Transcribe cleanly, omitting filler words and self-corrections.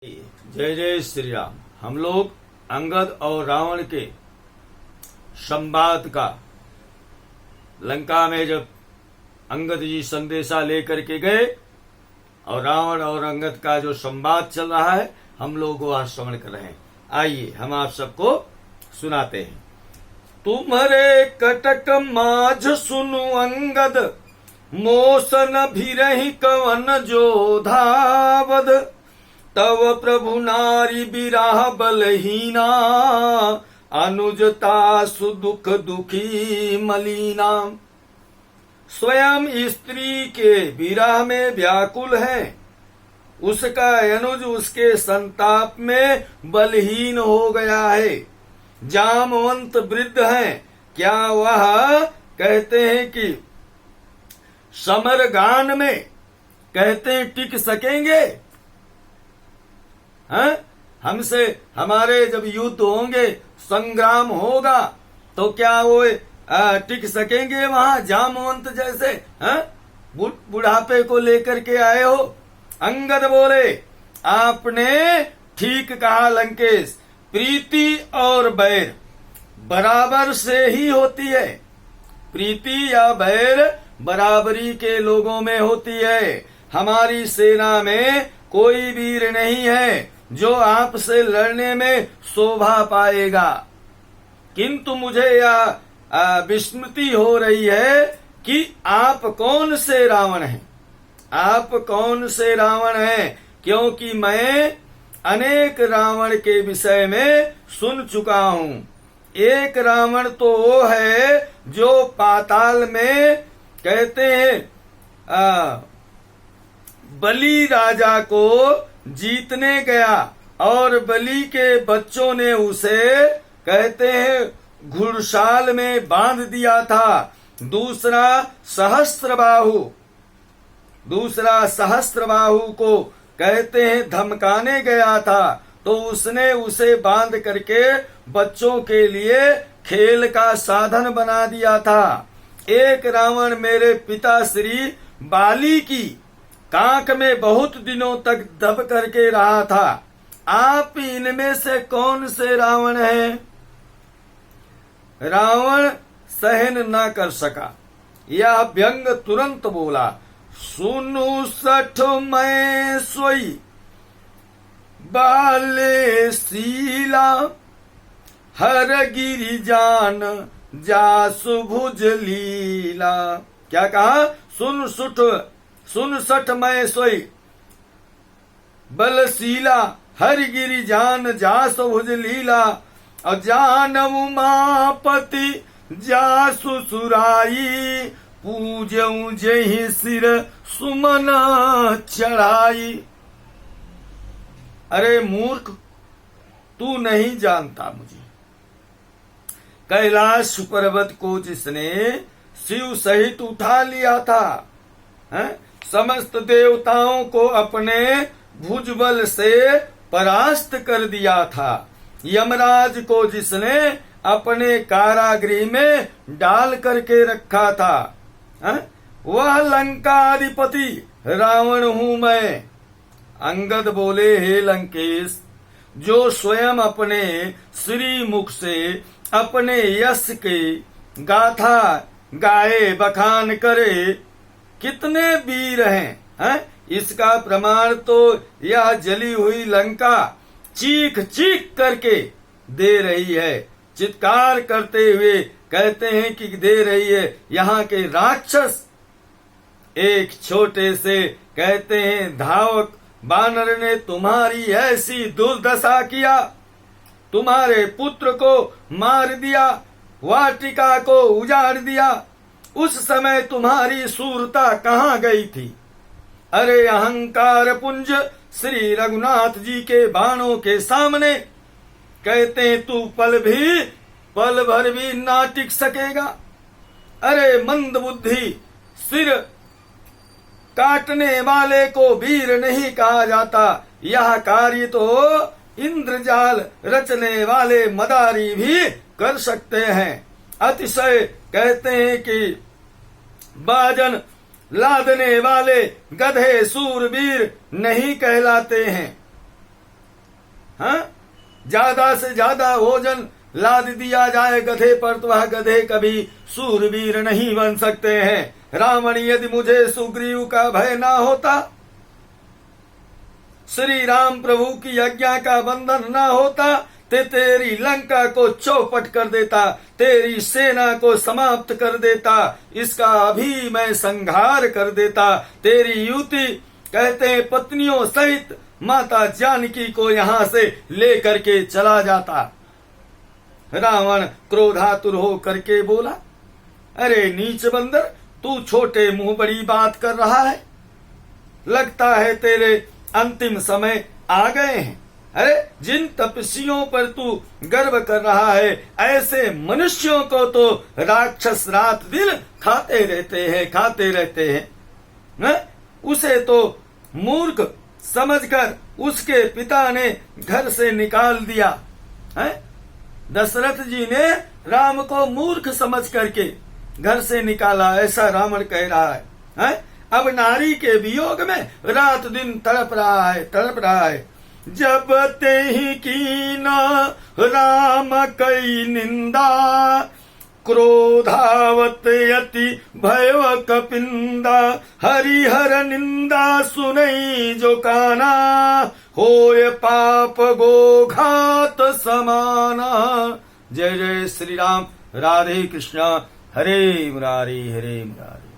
जय जय श्री राम। हम लोग अंगद और रावण के संवाद का, लंका में जब अंगद जी संदेशा लेकर के गए और रावण और अंगद का जो संवाद चल रहा है, हम लोग वह श्रवण कर रहे हैं। आइए हम आप सबको सुनाते हैं। तुम्हारे कटक माझ सुनु अंगद, मोसन भिरहि कवन जो धावद। तव प्रभु नारी बिराह बलहीना, अनुजता सुदुख दुखी मलीना। स्वयं स्त्री के विरह में व्याकुल है, उसका अनुज उसके संताप में बलहीन हो गया है। जामवंत वृद्ध है, क्या वह कहते हैं कि समर गान में कहते हैं टिक सकेंगे? हमसे हमारे जब युद्ध होंगे, संग्राम होगा, तो क्या वो टिक सकेंगे वहां जामवंत जैसे? बुढ़ापे को लेकर के आए हो। अंगद बोले, आपने ठीक कहा लंकेश, प्रीति और बैर बराबर से ही होती है। प्रीति या बैर बराबरी के लोगों में होती है। हमारी सेना में कोई वीर नहीं है जो आपसे लड़ने में शोभा पाएगा, किंतु मुझे यह विस्मृति हो रही है कि आप कौन से रावण हैं। आप कौन से रावण हैं? क्योंकि मैं अनेक रावण के विषय में सुन चुका हूँ। एक रावण तो वो है जो पाताल में कहते हैं बलि राजा को जीतने गया और बलि के बच्चों ने उसे कहते हैं घुड़साल में बांध दिया था। दूसरा सहस्त्रबाहु को कहते हैं धमकाने गया था, तो उसने उसे बांध करके बच्चों के लिए खेल का साधन बना दिया था। एक रावण मेरे पिता श्री बाली की कांख में बहुत दिनों तक दब करके रहा था। आप इनमें से कौन से रावण हैं? रावण सहन न कर सका, यह व्यंग तुरंत बोला, सुनु सठ मैं सोई बाले शीला, हर गिरि जान जासु भुज लीला। क्या कहा? सुन सठ मैं सोई बलशीला, हर गिरि जान जासु भुज लीला। और जान उमापति जासु सुराई, पूजऊ जहि सिर सुमन चढ़ाई। अरे मूर्ख, तू नहीं जानता मुझे। कैलाश पर्वत को जिसने शिव सहित उठा लिया था, समस्त देवताओं को अपने भुजबल से परास्त कर दिया था, यमराज को जिसने अपने कारागृह में डाल करके रखा था, वह लंकाधिपति रावण हूं मैं। अंगद बोले, हे लंकेश, जो स्वयं अपने श्री मुख से अपने यश के गाथा गाए बखान करे, कितने वीर हैं? इसका प्रमाण तो यह जली हुई लंका चीख चीख करके दे रही है, चित्कार करते हुए कहते हैं कि दे रही है। यहाँ के राक्षस एक छोटे से कहते हैं धावक बानर ने तुम्हारी ऐसी दुर्दशा किया, तुम्हारे पुत्र को मार दिया, वाटिका को उजाड़ दिया। उस समय तुम्हारी शूरता कहाँ गई थी? अरे अहंकार पुंज श्री रघुनाथ जी के बाणों के सामने कहते हैं तू पल भर भी ना टिक सकेगा। अरे मंद बुद्धि, सिर काटने वाले को वीर नहीं कहा जाता। यह कार्य तो इंद्रजाल रचने वाले मदारी भी कर सकते हैं। अतिशय कहते हैं कि बाजन लादने वाले गधे सूरवीर नहीं कहलाते हैं। हाँ, ज्यादा से ज्यादा भोजन लाद दिया जाए गधे पर तो वह गधे कभी सूरवीर नहीं बन सकते हैं। रावण, यदि मुझे सुग्रीव का भय ना होता, श्री राम प्रभु की आज्ञा का बंधन ना होता, ते तेरी लंका को चौपट कर देता, तेरी सेना को समाप्त कर देता, इसका अभी मैं संहार कर देता। तेरी युति कहते हैं पत्नियों सहित माता जानकी को यहां से लेकर के चला जाता। रावण क्रोधातुर हो करके बोला, अरे नीच बंदर, तू छोटे मुंह बड़ी बात कर रहा है। लगता है तेरे अंतिम समय आ गए हैं। अरे जिन तपस्वियों पर तू गर्व कर रहा है, ऐसे मनुष्यों को तो राक्षस रात दिन खाते रहते हैं। उसे तो मूर्ख समझकर उसके पिता ने घर से निकाल दिया है। दशरथ जी ने राम को मूर्ख समझ करके घर से निकाला, ऐसा रावण कह रहा है। अब नारी के वियोग में रात दिन तड़प रहा है। जब ते ही कीना राम कई निंदा, क्रोधावत यति भयव कपिंदा, हरिहर निंदा सुनई जो काना, होय पाप गो घात समाना। जय जय श्री राम। राधे कृष्णा। हरे मुरारी हरे मुरारी।